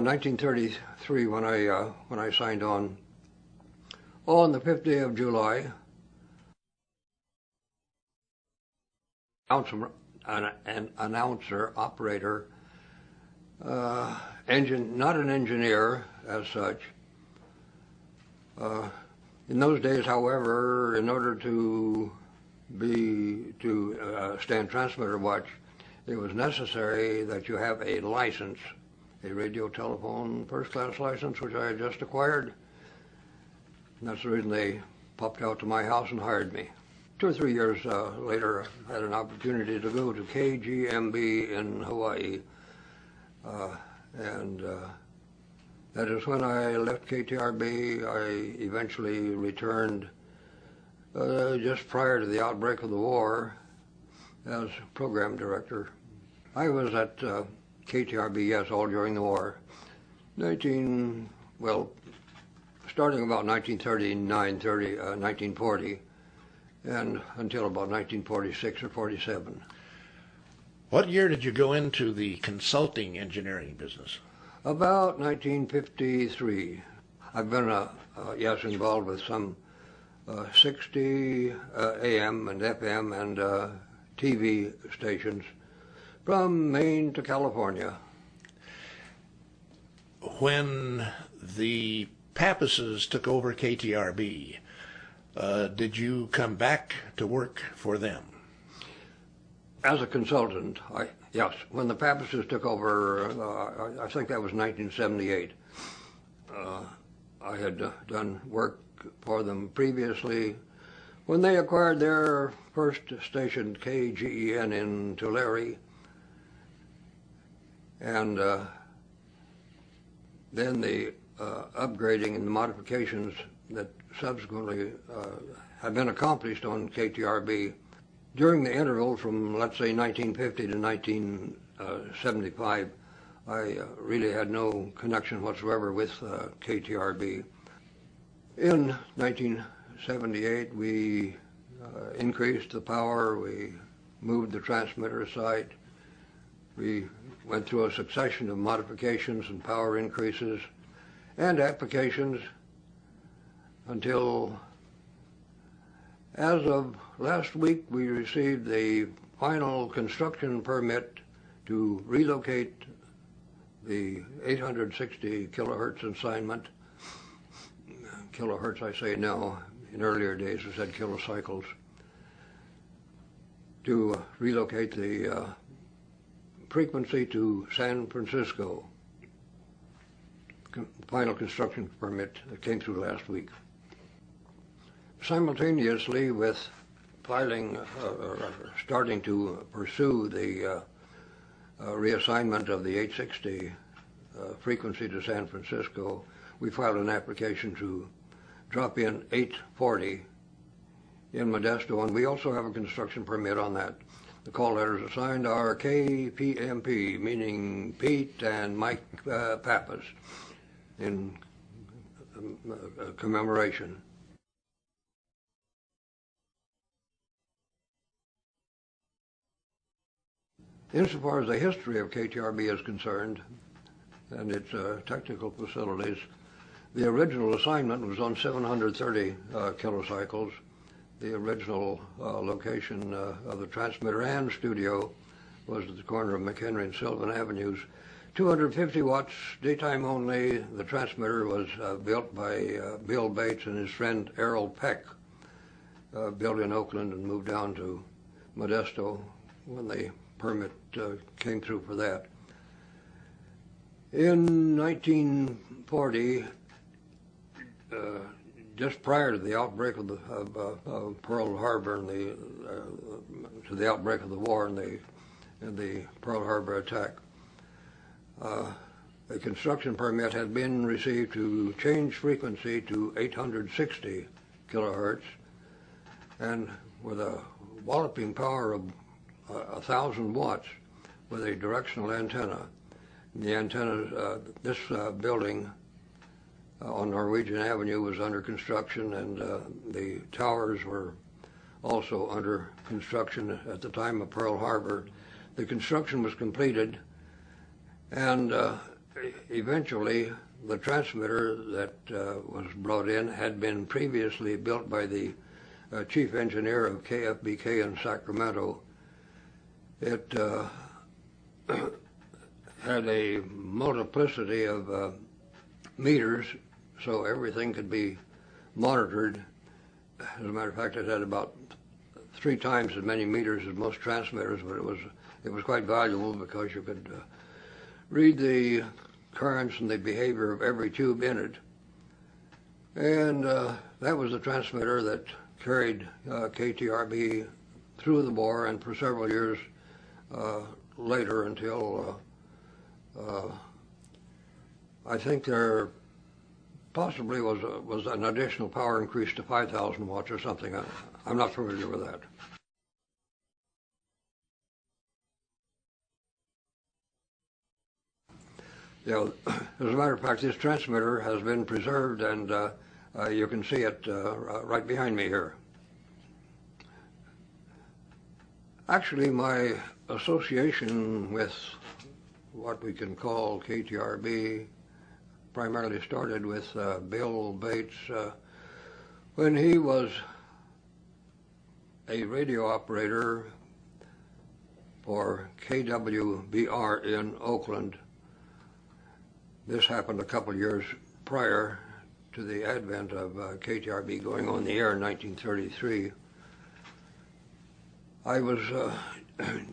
in 1933, when I signed on the 5th day of July, an announcer, operator, not an engineer as such. In those days, however, in order to stand transmitter watch, it was necessary that you have a license, a radio telephone first-class license, which I had just acquired. And that's the reason they popped out to my house and hired me. 2 or 3 years later, I had an opportunity to go to KGMB in Hawaii, and that is when I left KTRB. I eventually returned just prior to the outbreak of the war as program director. I was at KTRB, yes, all during the war. Starting about 1939, 1940, and until about 1946 or 47. What year did you go into the consulting engineering business? About 1953. I've been, involved with some 60 AM and FM and TV stations from Maine to California. When the Pappases took over KTRB, did you come back to work for them? As a consultant, yes. When the Pappases took over, I think that was 1978. I had done work for them previously. When they acquired their first station, KGEN, in Tulare, and then the upgrading and the modifications that subsequently have been accomplished on KTRB during the interval from, let's say, 1950 to 1975, I really had no connection whatsoever with KTRB. In 1978, we increased the power, we moved the transmitter site, we went through a succession of modifications and power increases and applications until, as of last week, we received the final construction permit to relocate the 860 kilohertz assignment. Kilohertz, I say now. In earlier days, we said kilocycles. To relocate the frequency to San Francisco. Final construction permit that came through last week. Simultaneously with filing, starting to pursue the reassignment of the 860 frequency to San Francisco, we filed an application to drop in 840 in Modesto, and we also have a construction permit on that. The call letters assigned are KPMP, meaning Pete and Mike Pappas, in commemoration. Insofar as the history of KTRB is concerned, and its technical facilities, the original assignment was on 730 kilocycles. The original location of the transmitter and studio was at the corner of McHenry and Sylvan Avenues. 250 watts, daytime only. The transmitter was built by Bill Bates and his friend Errol Peck, built in Oakland and moved down to Modesto when the permit came through for that. In 1940, just prior to the outbreak of Pearl Harbor and to the outbreak of the war and the Pearl Harbor attack, a construction permit had been received to change frequency to 860 kilohertz, and with a walloping power of 1,000 watts with a directional antenna. The antenna, this building on Norwegian Avenue was under construction, and the towers were also under construction at the time of Pearl Harbor. The construction was completed, and eventually the transmitter that was brought in had been previously built by the chief engineer of KFBK in Sacramento. It had a multiplicity of meters, so everything could be monitored. As a matter of fact, it had about 3 times as many meters as most transmitters, but it was quite valuable because you could read the currents and the behavior of every tube in it. And that was the transmitter that carried KTRB through the war and for several years later until I think there possibly was an additional power increase to 5,000 watts or something. I'm not familiar with that. Yeah, as a matter of fact, this transmitter has been preserved, and you can see it right behind me here. Actually, my association with what we can call KTRB primarily started with Bill Bates when he was a radio operator for KWBR in Oakland. This happened a couple years prior to the advent of KTRB going on the air in 1933. I was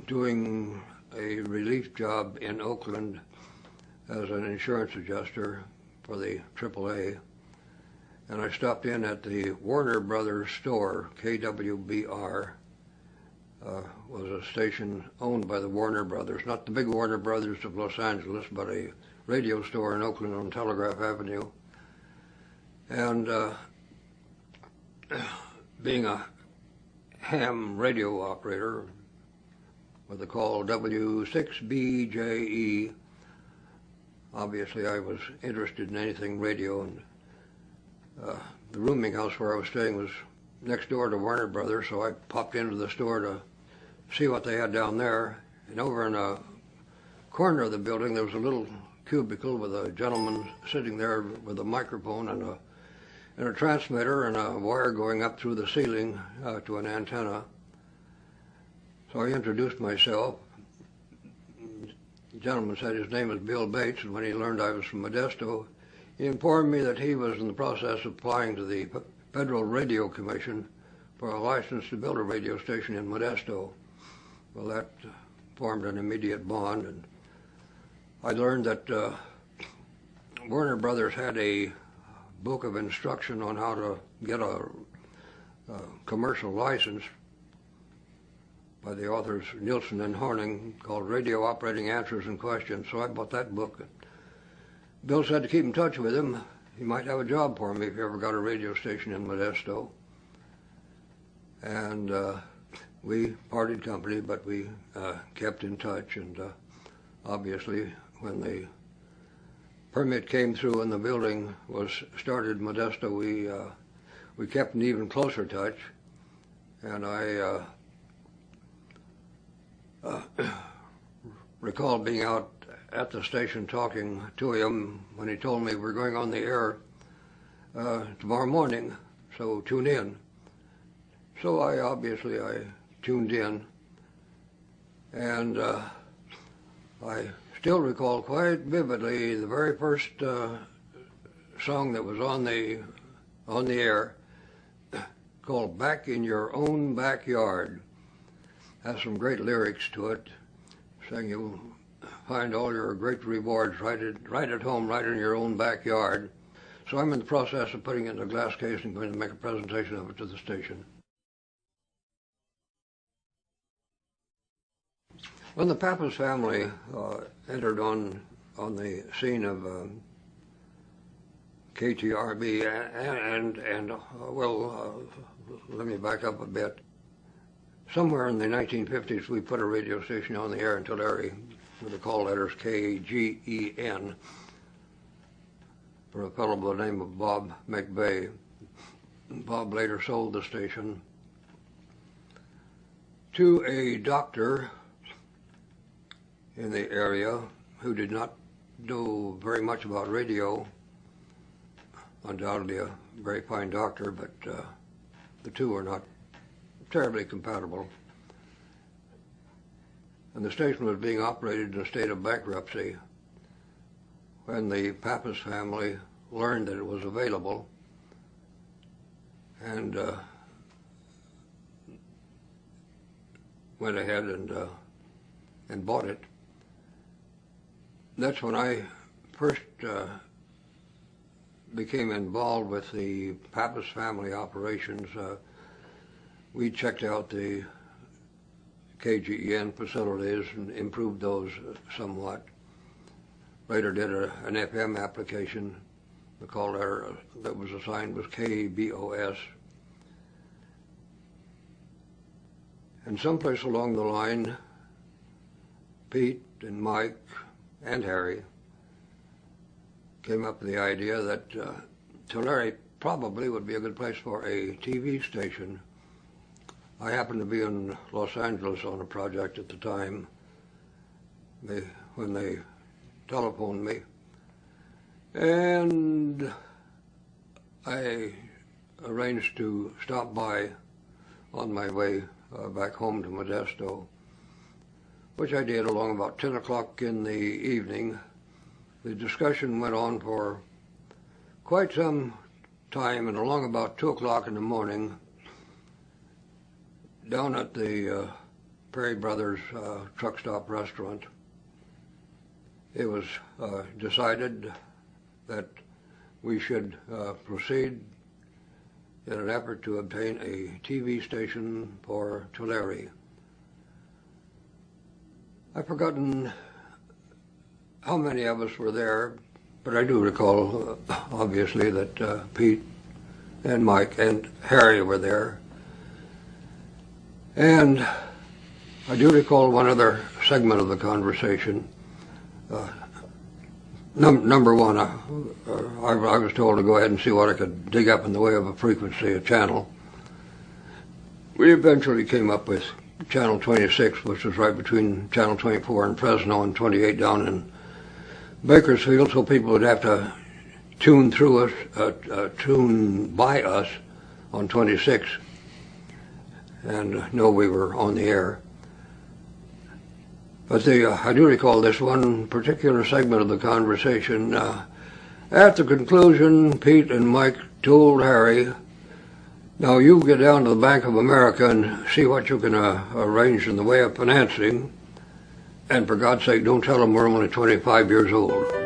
doing a relief job in Oakland as an insurance adjuster for the AAA, and I stopped in at the Warner Brothers store. KWBR was a station owned by the Warner Brothers, not the big Warner Brothers of Los Angeles, but a radio store in Oakland on Telegraph Avenue. And being a ham radio operator with the call W6BJE, obviously I was interested in anything radio, and the rooming house where I was staying was next door to Warner Brothers, so I popped into the store to see what they had down there. And over in a corner of the building there was a little cubicle with a gentleman sitting there with a microphone and a transmitter and a wire going up through the ceiling to an antenna. So I introduced myself. The gentleman said his name was Bill Bates, and when he learned I was from Modesto, he informed me that he was in the process of applying to the Federal Radio Commission for a license to build a radio station in Modesto. Well, that formed an immediate bond, and I learned that Warner Brothers had a book of instruction on how to get a commercial license by the authors Nielsen and Horning, called Radio Operating Answers and Questions. So I bought that book. Bill said to keep in touch with him. He might have a job for me if he ever got a radio station in Modesto. And we parted company, but we kept in touch. And obviously, when the permit came through and the building was started in Modesto, we kept an even closer touch. And I recall being out at the station talking to him when he told me we're going on the air tomorrow morning, so tune in. So I tuned in, and I still recall quite vividly the very first song that was on the air, called "Back in Your Own Backyard." Has some great lyrics to it, saying you'll find all your great rewards right at home, right in your own backyard. So I'm in the process of putting it in a glass case and going to make a presentation of it to the station. When the Pappas family entered on the scene of KTRB, let me back up a bit. Somewhere in the 1950s, we put a radio station on the air in Tulare with the call letters KGEN for a fellow by the name of Bob McVeigh. Bob later sold the station to a doctor in the area who did not know very much about radio. Undoubtedly a very fine doctor, but the two are not terribly compatible. And the station was being operated in a state of bankruptcy when the Pappas family learned that it was available and went ahead and bought it. That's when I first became involved with the Pappas family operations. We checked out the KGEN facilities and improved those somewhat. Later did an FM application. The call letter that was assigned was KBOS. And someplace along the line, Pete and Mike and Harry came up with the idea that Tulare probably would be a good place for a TV station. I happened to be in Los Angeles on a project at the time when they telephoned me, and I arranged to stop by on my way back home to Modesto, which I did along about 10 o'clock in the evening. The discussion went on for quite some time, and along about 2 o'clock in the morning, down at the Perry Brothers truck stop restaurant, it was decided that we should proceed in an effort to obtain a TV station for Tulare. I've forgotten how many of us were there, but I do recall, obviously, that Pete and Mike and Harry were there. And I do recall one other segment of the conversation. Number one, I was told to go ahead and see what I could dig up in the way of a frequency, a channel. We eventually came up with Channel 26, which was right between Channel 24 in Fresno and 28 down in Bakersfield, so people would have to tune through us, tune by us on 26 and know we were on the air. But I do recall this one particular segment of the conversation. At the conclusion, Pete and Mike told Harry, "Now you get down to the Bank of America and see what you can arrange in the way of financing. And for God's sake, don't tell them we're only 25 years old."